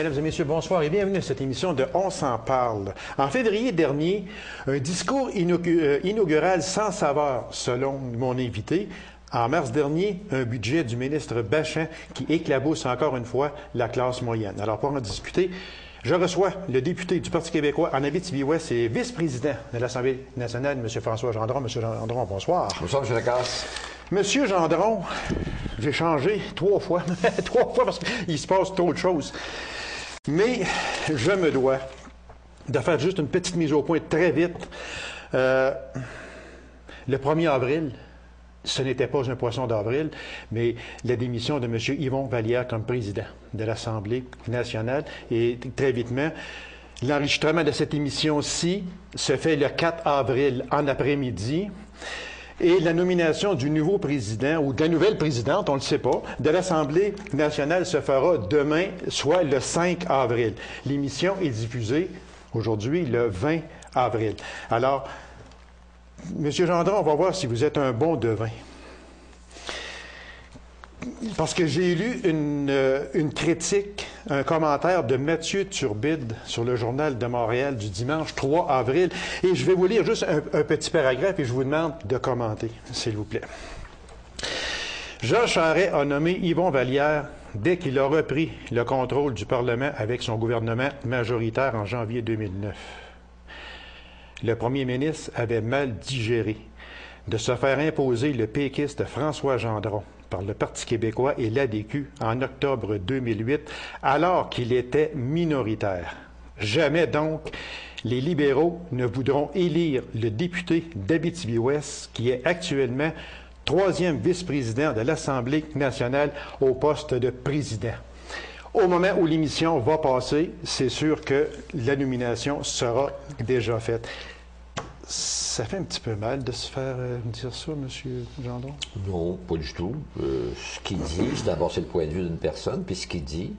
Mesdames et messieurs, bonsoir et bienvenue à cette émission de On s'en parle. En février dernier, un discours inaugural sans saveur, selon mon invité. En mars dernier, un budget du ministre Bachand qui éclabousse encore une fois la classe moyenne. Alors, pour en discuter, je reçois le député du Parti québécois en Abitibi-Ouest et vice-président de l'Assemblée nationale, M. François Gendron. M. Gendron, bonsoir. Bonsoir, M. Lacasse. Monsieur Gendron, j'ai changé 3 fois. 3 fois parce qu'il se passe trop de choses. Mais je me dois de faire juste une petite mise au point très vite. Le 1er avril, ce n'était pas un poisson d'avril, mais la démission de M. Yvon Vallière comme président de l'Assemblée nationale. Et très vitement, l'enregistrement de cette émission-ci se fait le 4 avril en après-midi. Et la nomination du nouveau président ou de la nouvelle présidente, on ne le sait pas, de l'Assemblée nationale se fera demain, soit le 5 avril. L'émission est diffusée aujourd'hui le 20 avril. Alors, M. Gendron, on va voir si vous êtes un bon devin. Parce que j'ai lu une critique, un commentaire de Mathieu Turbide sur le Journal de Montréal du dimanche 3 avril. Et je vais vous lire juste un petit paragraphe et je vous demande de commenter, s'il vous plaît. Jean Charest a nommé Yvon Vallière dès qu'il a repris le contrôle du Parlement avec son gouvernement majoritaire en janvier 2009. Le premier ministre avait mal digéré de se faire imposer le péquiste François Gendron par le Parti québécois et l'ADQ en octobre 2008, alors qu'il était minoritaire. Jamais donc les libéraux ne voudront élire le député d'Abitibi-Ouest, qui est actuellement 3e vice-président de l'Assemblée nationale au poste de président. Au moment où l'émission va passer, c'est sûr que la nomination sera déjà faite. Ça fait un petit peu mal de se faire dire ça, M. Gendron? Non, pas du tout. Ce qu'il dit, d'abord, c'est le point de vue d'une personne, puis ce qu'il dit,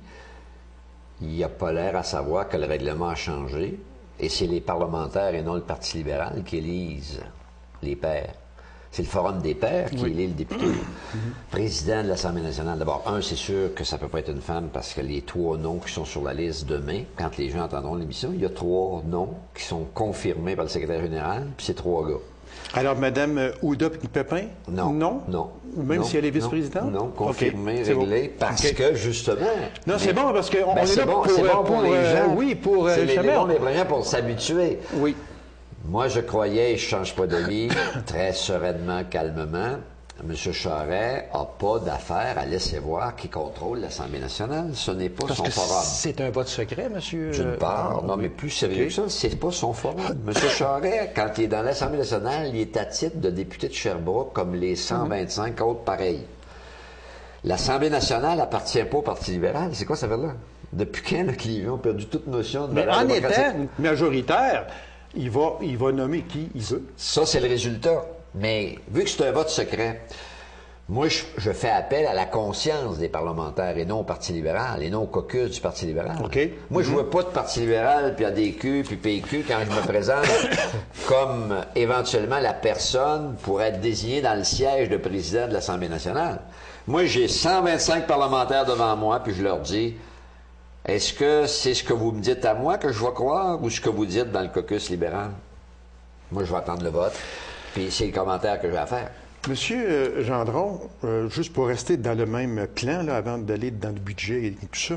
il n'a pas l'air à savoir que le règlement a changé, et c'est les parlementaires et non le Parti libéral qui élisent les pairs. C'est le Forum des pairs qui élit le député. Président de l'Assemblée nationale. D'abord, c'est sûr que ça ne peut pas être une femme parce que les 3 noms qui sont sur la liste demain, quand les gens entendront l'émission, il y a 3 noms qui sont confirmés par le secrétaire général, puis c'est 3 gars. Alors, Mme Ouda Pépin? Non. Non? Non. Même si elle est vice-présidente? Non, confirmé, okay. réglé, parce que, justement... Non, c'est bon, parce qu'on est là pour les gens. Oui, pour... c'est les bons, les premiers pour s'habituer. Oui. Moi, je croyais, et je ne change pas d'avis, très sereinement, calmement, M. Charest n'a pas d'affaire à laisser voir qui contrôle l'Assemblée nationale. Ce n'est pas son forum. C'est un vote secret, monsieur? D'une part, non, mais plus sérieux que ça, c'est pas son forum. M. Charest, quand il est dans l'Assemblée nationale, il est à titre de député de Sherbrooke comme les 125 autres pareils. L'Assemblée nationale n'appartient pas au Parti libéral. C'est quoi ça veut dire? Depuis quand les gens ont perdu toute notion de valeur démocratique? Mais en étant majoritaire, il va nommer qui il veut. Ça, c'est le résultat. Mais vu que c'est un vote secret, moi, je fais appel à la conscience des parlementaires et non au Parti libéral, et non au caucus du Parti libéral. Okay. Moi, je ne vois pas de Parti libéral, puis ADQ, puis PQ quand je me présente comme éventuellement la personne pour être désignée dans le siège de président de l'Assemblée nationale. Moi, j'ai 125 parlementaires devant moi, puis je leur dis... Est-ce que c'est ce que vous me dites à moi que je vais croire ou ce que vous dites dans le caucus libéral? Moi, je vais attendre le vote, puis c'est le commentaire que j'ai à faire. Monsieur Gendron, juste pour rester dans le même plan, là, avant d'aller dans le budget et tout ça,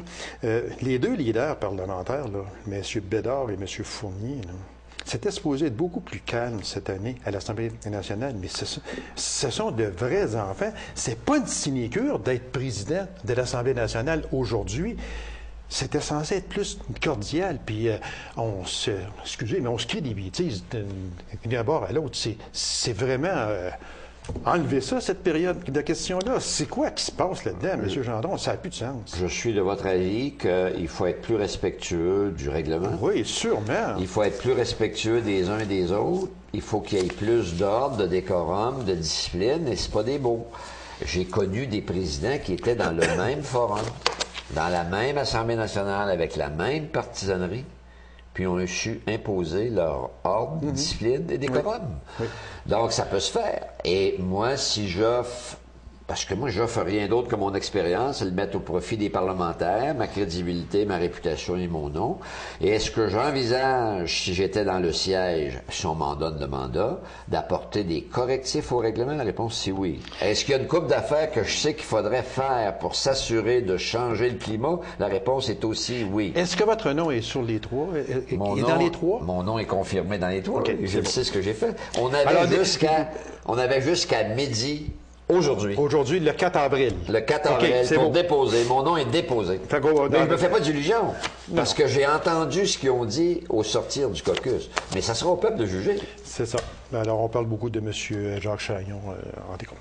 les 2 leaders parlementaires, là, M. Bédard et M. Fournier, là, c'était supposé être beaucoup plus calme cette année à l'Assemblée nationale, mais ce sont de vrais enfants. C'est pas une sinécure d'être président de l'Assemblée nationale aujourd'hui. C'était censé être plus cordial, puis excusez, mais on se crie des bêtises d'un bord à l'autre. C'est vraiment enlever ça, cette période de questions-là. C'est quoi qui se passe là-dedans, M. Gendron? Ça n'a plus de sens. Je suis de votre avis qu'il faut être plus respectueux du règlement. Oui, sûrement. Il faut être plus respectueux des uns et des autres. Il faut qu'il y ait plus d'ordre, de décorum, de discipline, et c'est pas des mots. J'ai connu des présidents qui étaient dans le même forum, dans la même Assemblée nationale, avec la même partisanerie, puis ont su imposer leur ordre, discipline et décorum. Oui. Oui. Donc, ça peut se faire. Et moi, si j'offre Parce que moi, j'offre rien d'autre que mon expérience, le mettre au profit des parlementaires, ma crédibilité, ma réputation et mon nom. Et est-ce que j'envisage, si j'étais dans le siège, si on m'en donne le mandat, d'apporter des correctifs au règlement? La réponse, c'est oui. Est-ce qu'il y a une couple d'affaires que je sais qu'il faudrait faire pour s'assurer de changer le climat? La réponse est aussi oui. Est-ce que votre nom est sur les trois? Dans les trois? Mon nom est confirmé dans les trois. Okay, je sais ce que j'ai fait. On avait jusqu'à midi aujourd'hui. Aujourd'hui, le 4 avril. Le 4 avril, pour déposer. Mon nom est déposé. Mais je me fais pas d'illusions, parce que j'ai entendu ce qu'ils ont dit au sortir du caucus. Mais ça sera au peuple de juger. C'est ça. Alors, on parle beaucoup de M. Jacques Chagnon,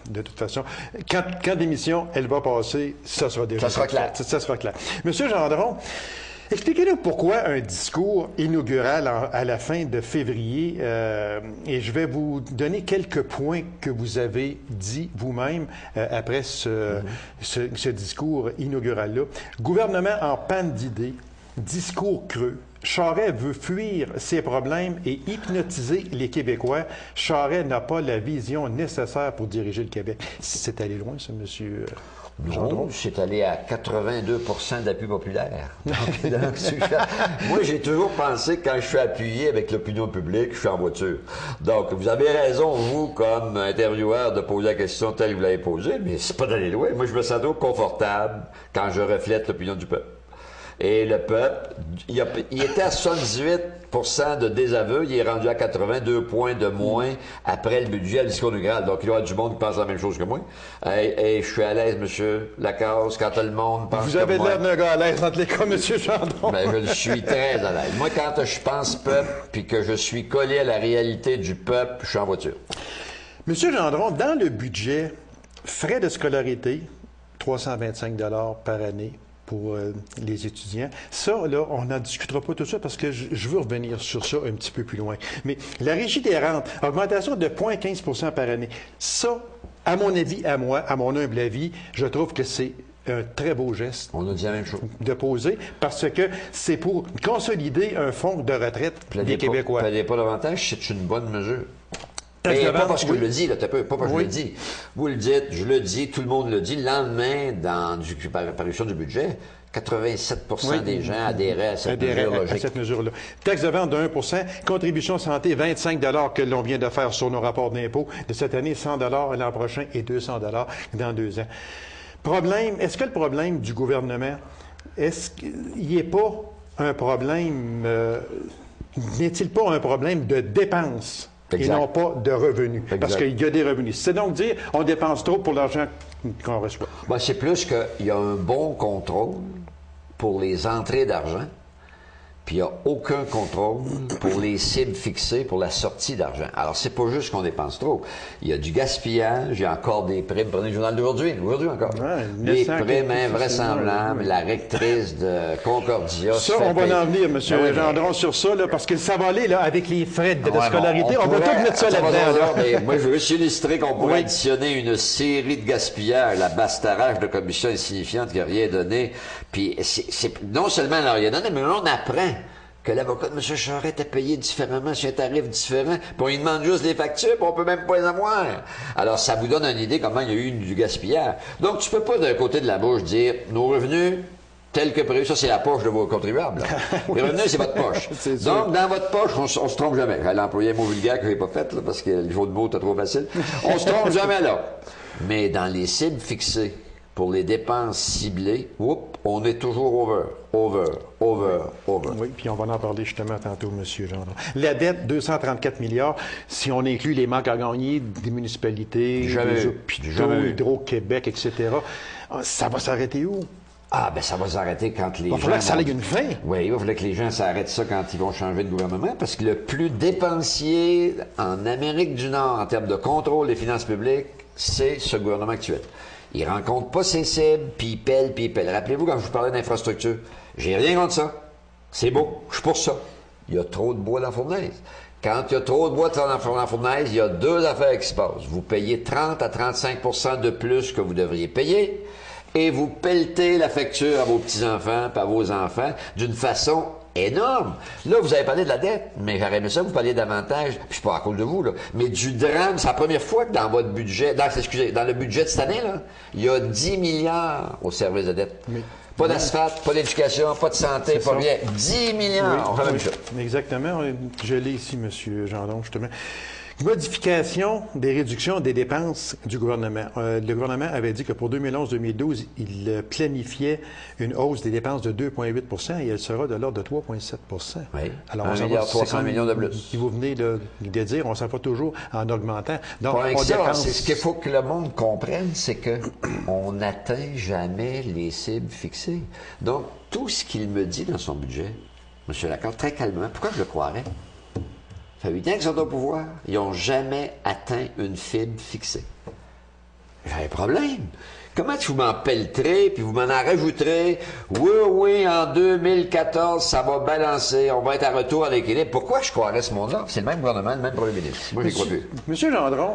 de toute façon. Quand l'émission, elle va passer, ça sera déjà... Ça sera clair. Ça sera clair. M. Gendron, expliquez-nous pourquoi un discours inaugural à la fin de février, et je vais vous donner quelques points que vous avez dit vous-même après ce discours inaugural-là. Gouvernement en panne d'idées, discours creux. Charest veut fuir ses problèmes et hypnotiser les Québécois. Charest n'a pas la vision nécessaire pour diriger le Québec. C'est allé loin, ça, monsieur Gendron? Non, c'est allé à 82 d'appui populaire. Moi, j'ai toujours pensé que quand je suis appuyé avec l'opinion publique, je suis en voiture. Donc, vous avez raison, vous, comme intervieweur, de poser la question telle que vous l'avez posée, mais c'est pas d'aller loin. Moi, je me sens toujours confortable quand je reflète l'opinion du peuple. Et le peuple, il était à 78 de désaveu, il est rendu à 82 points de moins après le budget à le discours inaugural. Donc, il y aura du monde qui pense la même chose que moi. Et je suis à l'aise, M. Lacasse, quand tout le monde pense Vous avez l'air d'un gars à l'aise entre les cas, M. Gendron. Ben, je le suis très à l'aise. Moi, quand je pense peuple, puis que je suis collé à la réalité du peuple, je suis en voiture. M. Gendron, dans le budget, frais de scolarité, 325 par année pour les étudiants. Ça, là, on n'en discutera pas tout ça parce que je veux revenir sur ça un petit peu plus loin. Mais la régie des rentes, augmentation de 0,15 par année. Ça, à mon avis, à mon humble avis, je trouve que c'est un très beau geste. On a dit la même chose. De poser, parce que c'est pour consolider un fonds de retraite des Québécois. Plaidez pas davantage, c'est une bonne mesure. Et pas parce que je le dis, là, pas parce que je le dis. Vous le dites, je le dis, tout le monde le dit. Le lendemain, par l'apparition du budget, 87 des gens adhéraient à cette mesure logique. À cette mesure-là. Taxe de vente de 1 contribution santé, 25 que l'on vient de faire sur nos rapports d'impôt de cette année, 100 l'an prochain et 200 dans 2 ans. Problème, est-ce que le problème du gouvernement, est-ce qu'il n'y a pas un problème, n'est-il pas un problème de dépenses? Exact. Et non pas de revenus. Exact. Parce qu'il y a des revenus. C'est donc dire on dépense trop pour l'argent qu'on reçoit. Ben, c'est plus qu'il y a un bon contrôle pour les entrées d'argent, puis il n'y a aucun contrôle pour les cibles fixées pour la sortie d'argent. Alors, c'est pas juste qu'on dépense trop. Il y a du gaspillage, il y a encore des primes. Prenez le journal d'aujourd'hui encore. Ouais, des primes invraisemblables, la rectrice de Concordia. Ça, on va en venir, M. Gendron, sur ça, là, parce que ça va aller là, avec les frais de scolarité. On va tout mettre ça là-dedans. Moi, je veux juste illustrer qu'on pourrait additionner une série de gaspillages, la bastarage de commission insignifiante qui n'a rien donné. Puis, non seulement elle n'a rien donné, mais on apprend que l'avocat de M. Charest était payé différemment sur un tarif différent, puis on lui demande juste des factures, puis on peut même pas les avoir. Alors, ça vous donne une idée comment il y a eu du gaspillage. Donc, tu peux pas, d'un côté de la bouche, dire nos revenus, tels que prévu, ça, c'est la poche de vos contribuables. Oui. Les revenus, c'est votre poche. Donc, dans votre poche, on se trompe jamais. J'allais employer un mot vulgaire que j'ai pas fait, là, parce que le jeu de mots était trop facile. On se trompe jamais là. Mais dans les cibles fixées, pour les dépenses ciblées, on est toujours over. Oui, puis on va en parler justement tantôt, M. Gendron. La dette, 234 milliards, si on inclut les manques à gagner des municipalités, des hôpitaux, Hydro-Québec, etc., ça va s'arrêter où? Ah, ben ça va s'arrêter quand les gens... Il va falloir que ça aille une fin. Oui, il va falloir que les gens s'arrêtent ça quand ils vont changer de gouvernement, parce que le plus dépensier en Amérique du Nord en termes de contrôle des finances publiques, c'est ce gouvernement actuel. Il rencontre pas ses cibles, puis il pèle. Rappelez-vous, quand je vous parlais d'infrastructure, j'ai rien contre ça. C'est beau, je suis pour ça. Il y a trop de bois dans la fournaise. Quand il y a trop de bois dans la fournaise, il y a 2 affaires qui se passent. Vous payez 30 à 35 de plus que vous devriez payer, et vous pelletez la facture à vos petits-enfants et à vos enfants d'une façon énorme. Là, vous avez parlé de la dette, mais j'aurais aimé ça, vous parliez davantage, puis c'est pas à cause de vous, là, mais du drame. C'est la première fois que dans votre budget, dans le budget de cette année, là, il y a 10 milliards au service de dette. Mais, pas d'asphalte, pas d'éducation, pas de santé, pas rien. 10 milliards. Oui, exactement. Je l'ai ici, M. Gendron, justement. Modification des réductions des dépenses du gouvernement. Le gouvernement avait dit que pour 2011-2012, il planifiait une hausse des dépenses de 2,8 et elle sera de l'ordre de 3,7 Oui. Alors, 1 milliard 300 millions de plus. Vous venez de dire, on s'en va toujours en augmentant. Donc, on dépense. Ce qu'il faut que le monde comprenne, c'est que on n'atteint jamais les cibles fixées. Donc, tout ce qu'il me dit dans son budget, M. Lacombe, très calmement, pourquoi je le croirais? Ça fait 8 ans qu'ils sont au pouvoir. Ils n'ont jamais atteint une fibre fixée. J'ai un problème. Comment vous m'en pelleterez, puis vous m'en en rajouterez? Oui, en 2014, ça va balancer. On va être à retour à l'équilibre. Pourquoi je croirais ce monde-là? C'est le même gouvernement, le même premier ministre. Moi, j'y crois plus. Monsieur Gendron,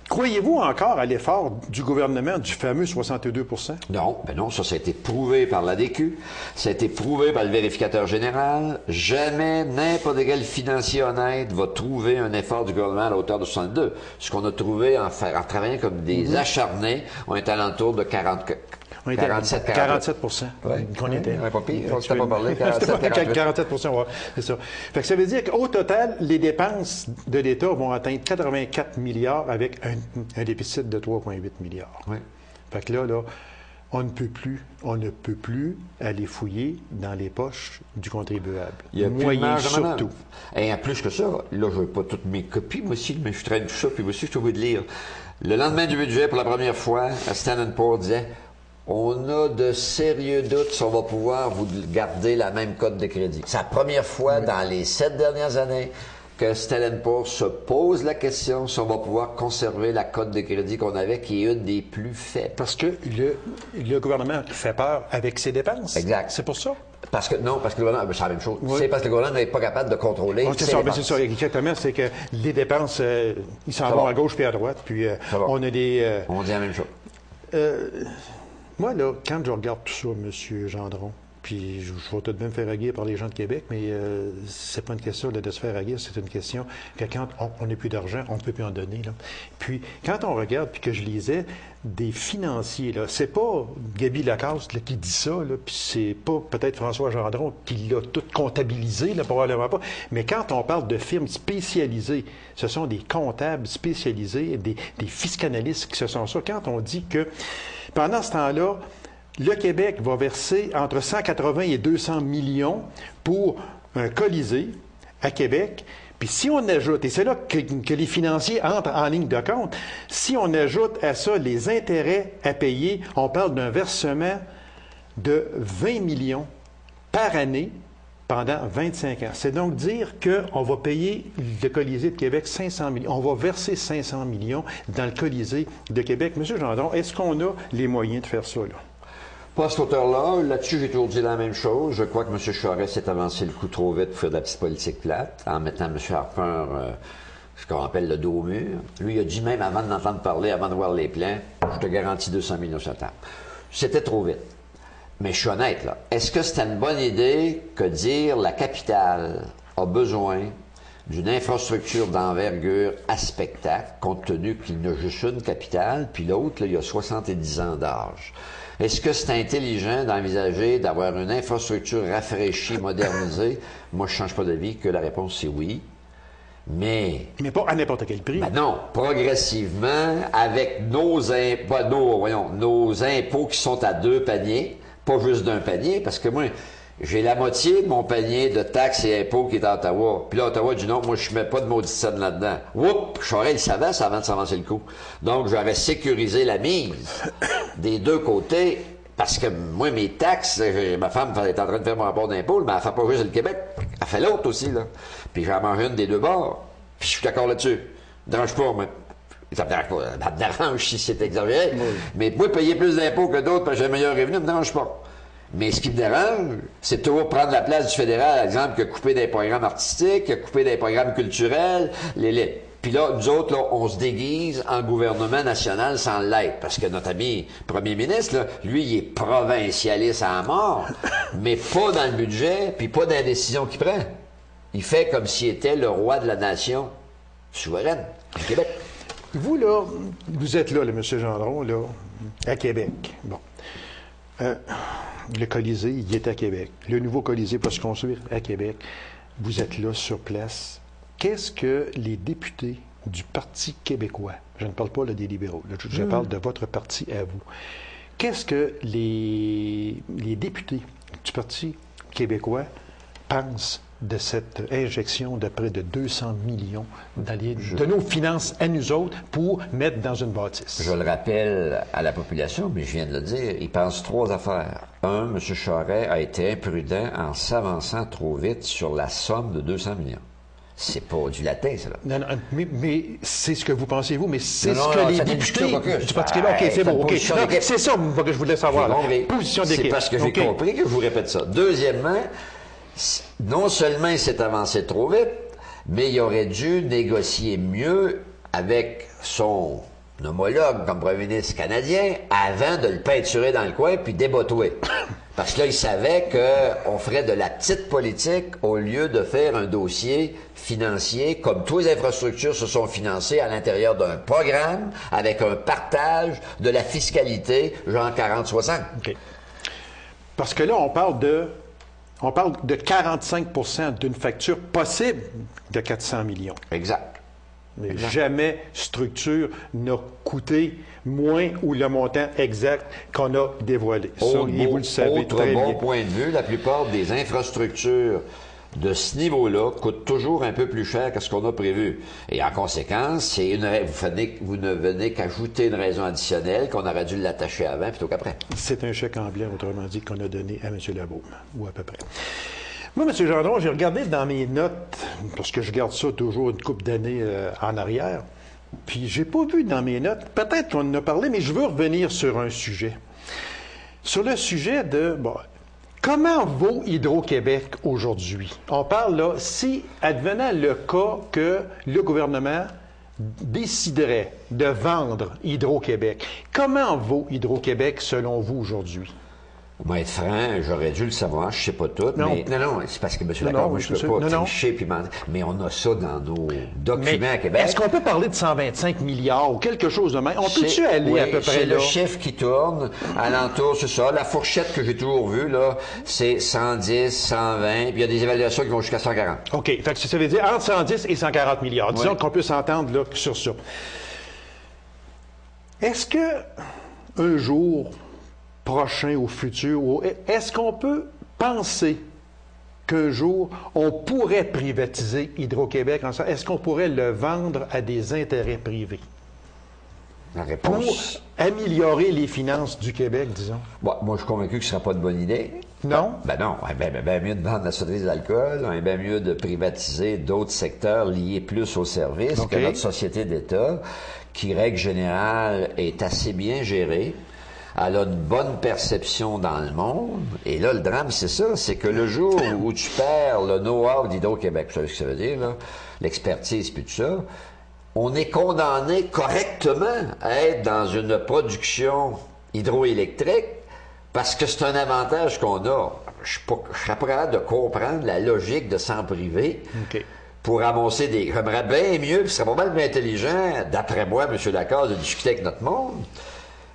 croyez-vous encore à l'effort du gouvernement du fameux 62 Non, ben non, ça a été prouvé par l'ADQ, ça a été prouvé par le vérificateur général. Jamais n'importe quel financier honnête va trouver un effort du gouvernement à la hauteur de 62. Ce qu'on a trouvé en travaillant comme des acharnés, on est à l'entour de 47 oui. On était. Pas pire, on s'était pas parlé. 47 ouais, c'est ça. Fait que ça veut dire qu'au total, les dépenses de l'État vont atteindre 84 milliards avec un déficit de 3,8 milliards. Oui. Fait que là, on ne peut plus aller fouiller dans les poches du contribuable. Il y a moyen surtout. Et en plus que ça, là, je n'ai pas toutes mes copies, moi aussi, mais je traîne tout ça, puis moi aussi, je suis obligé de lire. Le lendemain du budget, pour la première fois, Standard & Poor's disait on a de sérieux doutes si on va pouvoir vous garder la même cote de crédit. C'est la première fois dans les 7 dernières années que Standard & Poor's se pose la question si on va pouvoir conserver la cote de crédit qu'on avait, qui est une des plus faibles. Parce que le gouvernement fait peur avec ses dépenses. Exact. C'est pour ça? Parce que le gouvernement, c'est la même chose. Oui. C'est parce que le gouvernement n'est pas capable de contrôler ses dépenses. C'est ça, exactement. C'est que les dépenses, ils s'en vont à gauche puis à droite. Puis on a des... On dit la même chose. Moi, là, quand je regarde tout ça, M. Gendron, puis je vais tout de même faire haguer par les gens de Québec, mais c'est pas une question de se faire haguer, c'est une question que quand on n'a plus d'argent, on ne peut plus en donner. Là. Puis, quand on regarde, puis que je lisais des financiers, là, c'est pas Gaby Lacasse là, qui dit ça, là, puis c'est pas peut-être François Gendron qui l'a tout comptabilisé, là, probablement pas, mais quand on parle de firmes spécialisées, ce sont des comptables spécialisés, des fiscalistes qui se sont ça. Quand on dit que pendant ce temps-là, le Québec va verser entre 180 et 200 millions pour un Colisée à Québec. Puis si on ajoute, et c'est là que les financiers entrent en ligne de compte, si on ajoute à ça les intérêts à payer, on parle d'un versement de 20 millions par année pendant 25 ans. C'est donc dire qu'on va payer le Colisée de Québec 500 millions. On va verser 500 millions dans le Colisée de Québec. Monsieur Gendron, est-ce qu'on a les moyens de faire ça, là? Pas à cette hauteur-là. Là-dessus, j'ai toujours dit la même chose. Je crois que M. Charest s'est avancé le coup trop vite pour faire de la petite politique plate, en mettant M. Harper, ce qu'on appelle le dos au mur. Lui, il a dit même avant de l'entendre parler, avant de voir les plans, je te garantis 200 millions sur la table. C'était trop vite. Mais je suis honnête, là. Est-ce que c'était une bonne idée que dire la capitale a besoin d'une infrastructure d'envergure à spectacle, compte tenu qu'il n'a juste une capitale, puis l'autre, là, il a 70 ans d'âge? Est-ce que c'est intelligent d'envisager d'avoir une infrastructure rafraîchie, modernisée? Moi, je ne change pas d'avis que la réponse, c'est oui. Mais pas à n'importe quel prix. Ben non, progressivement, avec nos impôts qui sont à 2 paniers, pas juste d'un panier, parce que moi, j'ai la moitié de mon panier de taxes et impôts qui est à Ottawa. Puis là, Ottawa dit non, moi, je ne mets pas de maudite scène là-dedans. Oups, Charest, il savait ça avant de s'avancer le coup. Donc, j'avais sécurisé la mise des deux côtés, parce que moi, mes taxes, ma femme est en train de faire mon rapport d'impôt, mais elle ne fait pas juste le Québec, elle fait l'autre aussi, là. Puis j'en mange une des deux bords. Puis je suis d'accord là-dessus. Ça me dérange pas, moi. Ça me dérange pas. Ça me dérange si c'est exagéré. Oui. Mais moi, payer plus d'impôts que d'autres parce que j'ai un meilleur revenu, ça me dérange pas. Mais ce qui me dérange, c'est toujours prendre la place du fédéral, par exemple, qui a coupé des programmes artistiques, qui a coupé des programmes culturels. Puis là, nous autres, là, on se déguise en gouvernement national sans l'être. Parce que notre ami premier ministre, là, lui, il est provincialiste à mort, mais pas dans le budget, puis pas dans la décision qu'il prend. Il fait comme s'il était le roi de la nation souveraine du Québec. Vous, là, vous êtes là, M. Gendron, là, à Québec. Bon. Le Colisée, il est à Québec. Le nouveau Colisée va se construire à Québec. Vous êtes là, sur place. Qu'est-ce que les députés du Parti québécois, je ne parle pas là, des libéraux, là, je parle de votre parti à vous, qu'est-ce que les députés du Parti québécois pensent de cette injection de près de 200 millions de nos finances à nous autres pour mettre dans une bâtisse? Je le rappelle à la population, mais je viens de le dire, ils pensent 3 affaires. 1, M. Charest a été imprudent en s'avançant trop vite sur la somme de 200 millions. C'est pas du latin, ça. Non, mais c'est ce que vous pensez, vous, mais c'est Non, ce que non, les ça députés du Parti québécois... OK, c'est bon, OK. position Non, d'équipe. c'est ça que je voulais savoir. Là. Position d'équipe. C'est parce que j'ai OK. compris que je vous répète ça. Deuxièmement, non seulement il s'est avancé trop vite, mais il aurait dû négocier mieux avec son homologue comme premier ministre canadien avant de le peinturer dans le coin puis débottouer. Parce que là, il savait qu'on ferait de la petite politique au lieu de faire un dossier financier, comme toutes les infrastructures se sont financées à l'intérieur d'un programme avec un partage de la fiscalité, genre 40-60. OK. Parce que là, on parle de 45 d'une facture possible de 400 millions. Exact. Mais jamais structure n'a coûté moins ou le montant exact qu'on a dévoilé. Ça, et vous le savez Autre très bon bien. point de vue, la plupart des infrastructures de ce niveau-là coûtent toujours un peu plus cher que ce qu'on a prévu. Et en conséquence, vous ne venez qu'ajouter une raison additionnelle qu'on aurait dû l'attacher avant plutôt qu'après. C'est un chèque en blanc, autrement dit, qu'on a donné à M. Labaume, ou à peu près. Moi, M. Gendron, j'ai regardé dans mes notes, parce que je garde ça toujours une couple d'années en arrière, puis j'ai pas vu dans mes notes, peut-être qu'on en a parlé, mais je veux revenir sur un sujet. Sur le sujet de, bon, comment vaut Hydro-Québec aujourd'hui? On parle là, si advenant le cas que le gouvernement déciderait de vendre Hydro-Québec, comment vaut Hydro-Québec selon vous aujourd'hui? Pour être franc, j'aurais dû le savoir, je sais pas tout, Non. mais non, c'est parce que M. Non, Lacombe, non, je peux c'est pas ça. Non, tricher puis mentir. Mais on a ça dans nos documents Mais à Québec. est-ce qu'on peut parler de 125 milliards ou quelque chose de même? On peut-tu C'est- aller oui, à peu près c'est là? le chiffre qui tourne alentour, c'est ça. La fourchette que j'ai toujours vue, là, c'est 110, 120, puis il y a des évaluations qui vont jusqu'à 140. OK. Fait que ça veut dire entre 110 et 140 milliards. Disons Oui. qu'on peut s'entendre là sur ça. Est-ce que un jour prochain ou futur, est-ce qu'on peut penser qu'un jour, on pourrait privatiser Hydro-Québec? Est-ce qu'on pourrait le vendre à des intérêts privés La pour réponse. améliorer les finances du Québec, disons? Bon, moi, je suis convaincu que ce ne sera pas une bonne idée. Non? Ben non. Ben mieux de vendre la société de l'alcool, bien mieux de privatiser d'autres secteurs liés plus aux services OK. que notre société d'État, qui, règle générale, est assez bien gérée. Elle a une bonne perception dans le monde. Et là, le drame, c'est ça. C'est que le jour où tu perds le know-how d'Hydro-Québec, vous savez ce que ça veut dire, là, l'expertise puis tout ça, on est condamné correctement à être dans une production hydroélectrique parce que c'est un avantage qu'on a. Je suis pas capable de comprendre la logique de s'en priver OK. pour amasser des... J'aimerais bien mieux, puis ce serait pas mal plus intelligent, d'après moi, M. Lacasse, de discuter avec notre monde.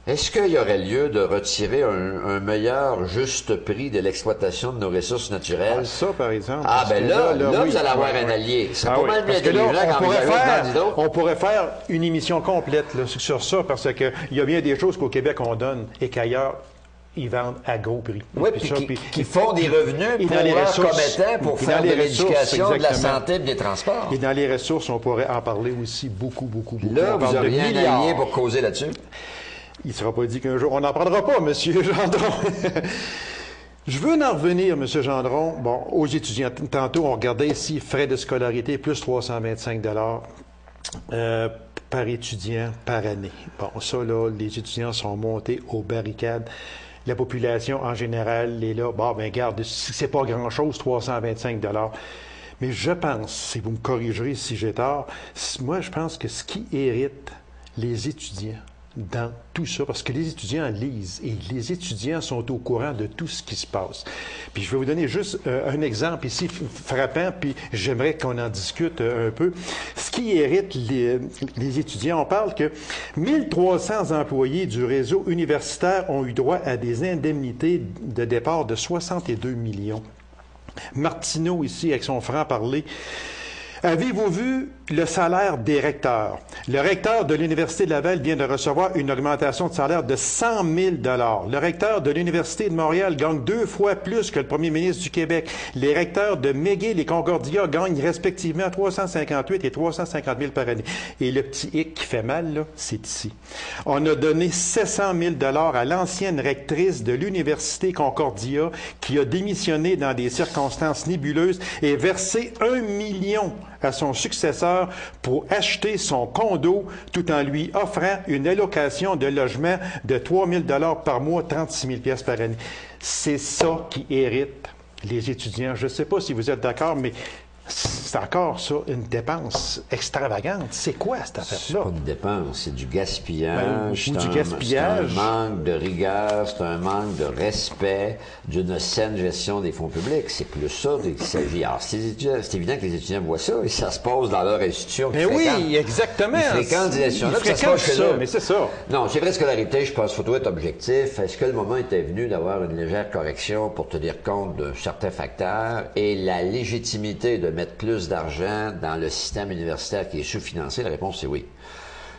Est-ce qu'il y aurait lieu de retirer un meilleur juste prix de l'exploitation de nos ressources naturelles? Ça, par exemple. Ah, parce ben que là, oui, vous allez avoir oui, un oui. allié. C'est Ah pas oui, mal plus parce que là, intelligent quand vous avez un candidat. on pourrait faire une émission complète là, sur ça, parce qu'il y a bien des choses qu'au Québec, on donne et qu'ailleurs, ils vendent à gros prix. Oui, Puis puis ça, qui font des revenus et pour dans les leurs ressources, commettants, pour et faire dans de les ressources, l'éducation, de la exactement. santé et des transports. Et dans les ressources, on pourrait en parler aussi beaucoup. Là, On vous parle de auriez un milliards. allié pour causer là-dessus. Il ne sera pas dit qu'un jour... On n'en prendra pas, M. Gendron. Je veux en revenir, M. Gendron, aux étudiants. Tantôt, on regardait ici frais de scolarité, plus 325 par étudiant par année. Bon, ça, là, les étudiants sont montés aux barricades. La population, en général, est là. Bon, ben garde, c'est pas grand-chose, 325 . Mais je pense, et vous me corrigerez si j'ai tort, moi je pense que ce qui hérite les étudiants dans tout ça, parce que les étudiants lisent et les étudiants sont au courant de tout ce qui se passe. Puis je vais vous donner juste un exemple ici frappant, puis j'aimerais qu'on en discute un peu. Ce qui hérite les étudiants, on parle que 1300 employés du réseau universitaire ont eu droit à des indemnités de départ de 62 millions. Martineau, ici, avec son franc-parler. Avez-vous vu le salaire des recteurs? Le recteur de l'Université de Laval vient de recevoir une augmentation de salaire de 100 000 $. Le recteur de l'Université de Montréal gagne 2 fois plus que le premier ministre du Québec. Les recteurs de McGill et Concordia gagnent respectivement 358 et 350 000 par année. Et le petit hic qui fait mal, là, c'est ici. On a donné 700 000 $ à l'ancienne rectrice de l'Université Concordia qui a démissionné dans des circonstances nébuleuses et versé 1 million à son successeur pour acheter son condo tout en lui offrant une allocation de logement de 3 000 $ par mois, 36 000 $ par année. C'est ça qui hérite les étudiants. Je ne sais pas si vous êtes d'accord, mais c'est encore ça, une dépense extravagante. C'est quoi cette affaire-là? C'est pas une dépense, c'est du gaspillage. Ou du gaspillage. C'est un manque de rigueur, c'est un manque de respect d'une saine gestion des fonds publics. C'est plus ça qu'il s'agit. Alors, c'est évident que les étudiants voient ça et ça se passe dans leur institution. Mais oui, exactement. Ils fréquentent des institutions. Ils fréquentent ça, mais c'est ça. Non, c'est vrai, scolarité, je pense qu'il faut être objectif. Est-ce que le moment était venu d'avoir une légère correction pour tenir compte de certains facteurs et la légitimité de mettre plus d'argent dans le système universitaire qui est sous-financé? La réponse, c'est oui.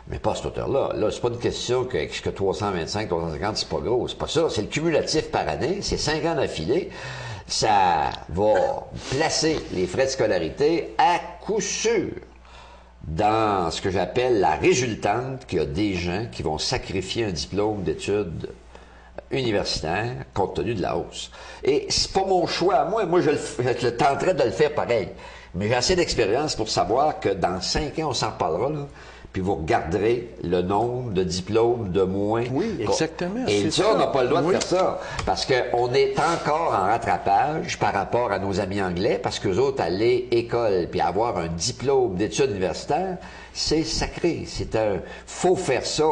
Mais pas à cette hauteur-là. Là, c'est pas une question que 325, 350, c'est pas gros. C'est pas ça. C'est le cumulatif par année. C'est 5 ans d'affilée. Ça va placer les frais de scolarité à coup sûr dans ce que j'appelle la résultante, qu'il y a des gens qui vont sacrifier un diplôme d'études universitaires compte tenu de la hausse. Et c'est pas mon choix à moi. Moi, je tenterais de le faire pareil. Mais j'ai assez d'expérience pour savoir que dans 5 ans, on s'en reparlera, là, puis vous regarderez le nombre de diplômes de moins. Oui, exactement. Et ça, on n'a pas le droit de faire ça. Parce qu'on est encore en rattrapage par rapport à nos amis anglais, parce qu'eux autres, aller école puis avoir un diplôme d'études universitaires, c'est sacré. Faut faire ça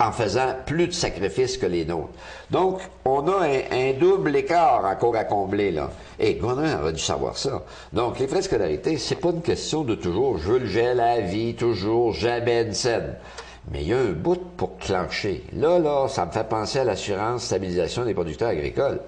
en faisant plus de sacrifices que les nôtres. Donc, on a un double écart encore à combler, là. Et le gouvernement aurait dû savoir ça. Donc, les frais de scolarité, c'est pas une question de toujours, je veux le gel à la vie, toujours, jamais une scène. Mais il y a un bout pour clencher. Là, ça me fait penser à l'assurance stabilisation des producteurs agricoles.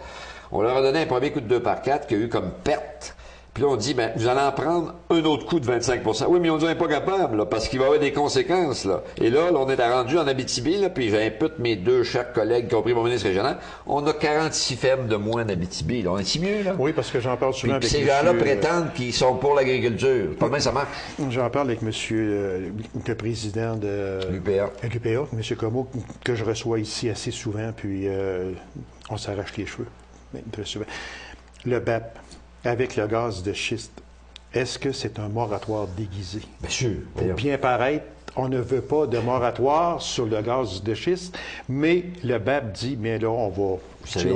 On leur a donné un premier coup de 2 par 4 qui a eu comme perte. Puis là, on dit, vous allez en prendre un autre coup de 25 %. Oui, mais on dit, on n'est pas capable, là, parce qu'il va y avoir des conséquences, là. Et là, on est rendu en Abitibi, là, puis j'impute mes 2 chers collègues, y compris mon ministre régional. On a 46 fermes de moins en Abitibi, là. On est-si mieux, là? Oui, parce que j'en parle souvent puis avec ces gens-là prétendent qu'ils sont pour l'agriculture. Comment ça marche? J'en parle avec monsieur le président de l'UPA, monsieur Comeau, que je reçois ici assez souvent, puis on s'arrache les cheveux, très souvent. Le BAP, avec le gaz de schiste, est-ce que c'est un moratoire déguisé? Bien sûr. Pour bien paraître, on ne veut pas de moratoire sur le gaz de schiste, mais le BAP dit, mais là, on va... Vous savez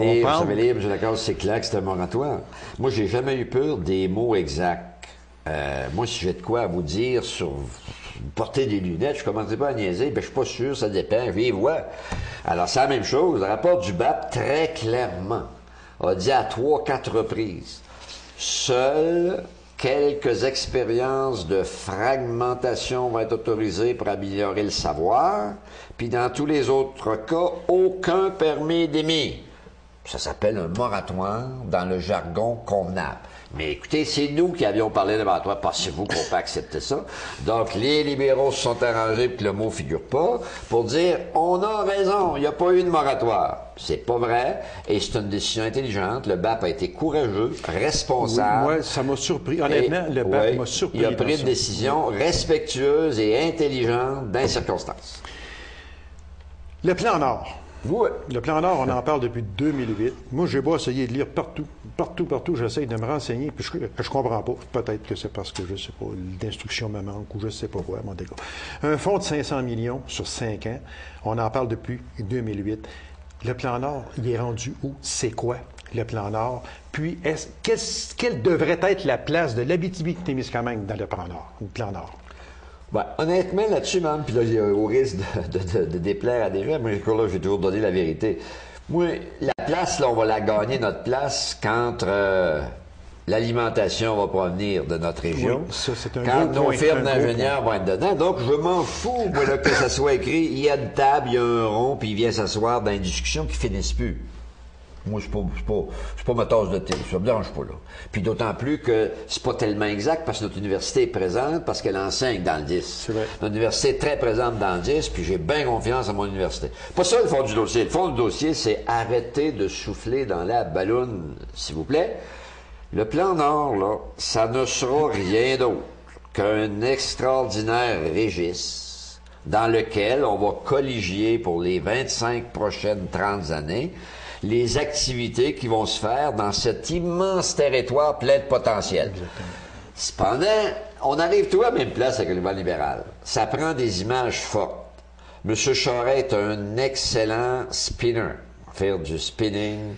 lire, M. Lacasse, c'est clair que c'est un moratoire. Moi, j'ai jamais eu peur des mots exacts. Moi, si j'ai de quoi à vous dire sur porter des lunettes, je ne commencerai pas à niaiser, je suis pas sûr, ça dépend, je les vois. Alors, c'est la même chose. Le rapport du BAP, très clairement, a dit à 3-4 reprises, seules quelques expériences de fragmentation vont être autorisées pour améliorer le savoir, puis dans tous les autres cas, aucun permis d'émis. Ça s'appelle un moratoire dans le jargon convenable. Mais écoutez, c'est nous qui avions parlé de moratoire. Pensez-vous qu'on peut accepter ça? Donc, les libéraux se sont arrangés pour que le mot figure pas, pour dire, on a raison, il n'y a pas eu de moratoire. C'est pas vrai, et c'est une décision intelligente. Le BAP a été courageux, responsable. Oui, moi, ça m'a surpris. Honnêtement, le BAP m'a surpris. Il a pris une décision respectueuse et intelligente dans les circonstances. Le plan Nord. Oui. Le plan Nord, on en parle depuis 2008. Moi, j'ai beau essayer de lire partout, j'essaye de me renseigner, puis je comprends pas. Peut-être que c'est parce que, je sais pas, l'instruction me manque ou je sais pas quoi, mon dégât. Un fonds de 500 millions sur 5 ans, on en parle depuis 2008. Le plan Nord, il est rendu où? C'est quoi? le plan Nord? Puis, quelle devrait être la place de l'Abitibi-Témiscamingue dans le plan Nord? Ben, honnêtement, là-dessus, même, puis là, au risque de déplaire à des gens, moi, là, j'ai toujours donné la vérité. Moi, la place, là, on va la gagner, notre place, quand l'alimentation va provenir de notre région. Oui, ça, c'est un quand gros nos point, firmes d'ingénieurs vont être dedans. Donc, je m'en fous, moi, là, que ça soit écrit, il y a une table, il y a un rond, puis il vient s'asseoir dans une discussion qui finisse plus. Moi, c'est pas ma tasse de thé. Ça me dérange pas, là. Puis d'autant plus que c'est pas tellement exact parce que notre université est présente, parce qu'elle enseigne dans le 10. C'est vrai. Notre université est très présente dans le 10, puis j'ai bien confiance en mon université. Pas ça, le fond du dossier. Le fond du dossier, c'est arrêter de souffler dans la balloune, s'il vous plaît. Le plan Nord, là, ça ne sera rien d'autre qu'un extraordinaire registre dans lequel on va colliger pour les 25 prochaines 30 années les activités qui vont se faire dans cet immense territoire plein de potentiel. Exactement. Cependant, on arrive tout à la même place avec le mouvement libéral. Ça prend des images fortes. M. Charest est un excellent spinner, faire du spinning,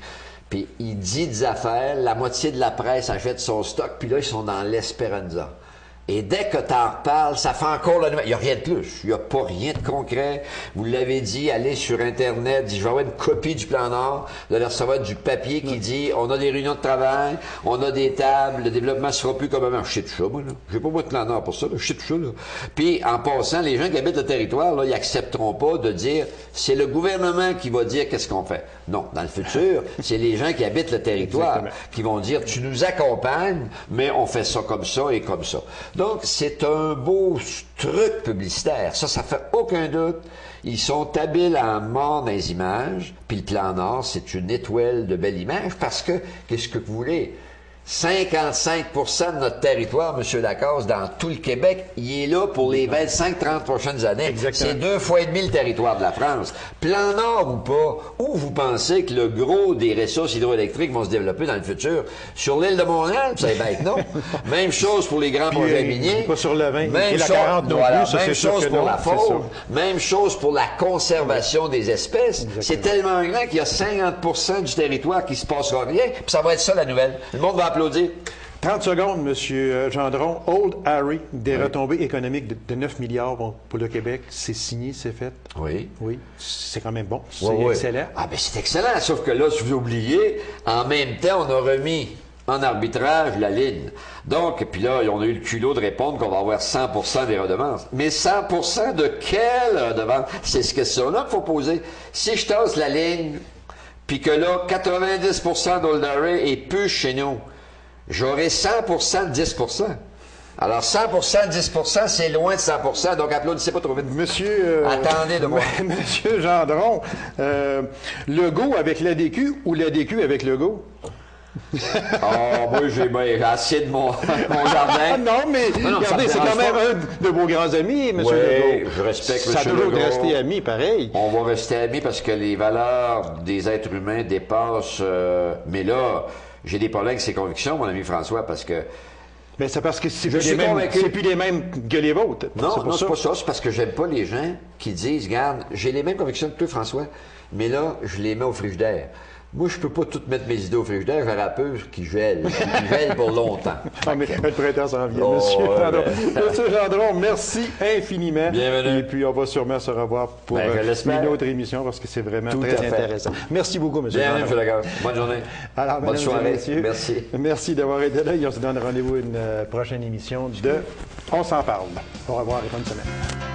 puis il dit des affaires, la moitié de la presse achète son stock, puis là, ils sont dans l'espéranza. Et dès que tu en reparles, ça fait encore la nouvelle. Il n'y a rien de plus. Il n'y a pas rien de concret. Vous l'avez dit, allez sur Internet, dit, je vais avoir une copie du plan Nord. Vous allez recevoir du papier qui dit, on a des réunions de travail, on a des tables, le développement ne sera plus comme avant. Je sais tout ça, moi, là. Je n'ai pas moi de plan Nord pour ça, là. Je sais tout ça, là. Puis, en passant, les gens qui habitent le territoire, là, ils accepteront pas de dire, c'est le gouvernement qui va dire qu'est-ce qu'on fait. Non. Dans le futur, c'est les gens qui habitent le territoire qui vont dire, tu nous accompagnes, mais on fait ça comme ça et comme ça. Donc, c'est un beau truc publicitaire. Ça fait aucun doute. Ils sont habiles à mort dans les images. Puis le plan Nord, c'est une étoile de belle image parce que, qu'est-ce que vous voulez? 55% de notre territoire, M. Lacasse, dans tout le Québec, il est là pour les 25-30 prochaines années. Exactement. C'est 2 fois et demi le territoire de la France. Plan Nord ou pas, où vous pensez que le gros des ressources hydroélectriques vont se développer dans le futur? Sur l'île de Montréal, c'est bête, non? Même chose pour les grands projets miniers. Pas sur le 20 Même et la chose, 40 non voilà, plus, ça, même c'est sûr chose que pour non, la c'est faune, ça. même chose pour la conservation des espèces. Exactement. C'est tellement grand qu'il y a 50% du territoire qui se passera rien, puis ça va être ça la nouvelle. Le monde va applaudir. 30 secondes, M. Gendron. Old Harry, des retombées économiques de 9 milliards pour le Québec. C'est signé, c'est fait. Oui. Oui. C'est quand même bon. C'est Oui. excellent. Ah, ben c'est excellent. Sauf que là, si vous oubliez, en même temps, on a remis en arbitrage la ligne. Donc, puis là, on a eu le culot de répondre qu'on va avoir 100% des redevances. Mais 100% de quelle redevance? C'est cette question-là qu'il faut poser. Si je tasse la ligne, puis que là, 90% d'Old Harry est plus chez nous, j'aurai 100% de 10%. Alors, 100% de 10%, c'est loin de 100%, donc applaudissez pas trop vite. Monsieur... Attendez de moi. Monsieur Gendron, Legault avec l'ADQ ou l'ADQ avec Legault? Moi, j'ai assez de mon jardin. Ah non, mais Non, regardez, c'est quand même un de vos grands amis, M. Legault. Je respecte Ça M. a toujours Legault. resté amis, pareil. On va rester amis parce que les valeurs des êtres humains dépassent... mais là, j'ai des problèmes avec ses convictions, mon ami François, parce que... Mais c'est parce que c'est Je suis convaincu. plus les mêmes que les vôtres. Non, c'est pas ça. C'est parce que j'aime pas les gens qui disent, regarde, j'ai les mêmes convictions que toi, François, mais là, je les mets au frigidaire. Moi, je peux pas tout mettre mes idées au frigidaire, j'ai la peur qui gèle pour longtemps. Ah, mais le printemps s'en vient, Oh, Monsieur Gendron. ben. Monsieur Gendron, merci infiniment. Bienvenue. Et puis, on va sûrement se revoir pour Ben, je l'espère. une autre émission parce que c'est vraiment Tout très à fait. intéressant. Merci beaucoup, Monsieur Bienvenue, Gendron. M. Lagarde. Bonne journée. Alors, Bonne mesdames et soirée. messieurs, Merci. Merci d'avoir été là. Et on se donne rendez-vous à une prochaine émission de On s'en parle. Au revoir et bonne semaine.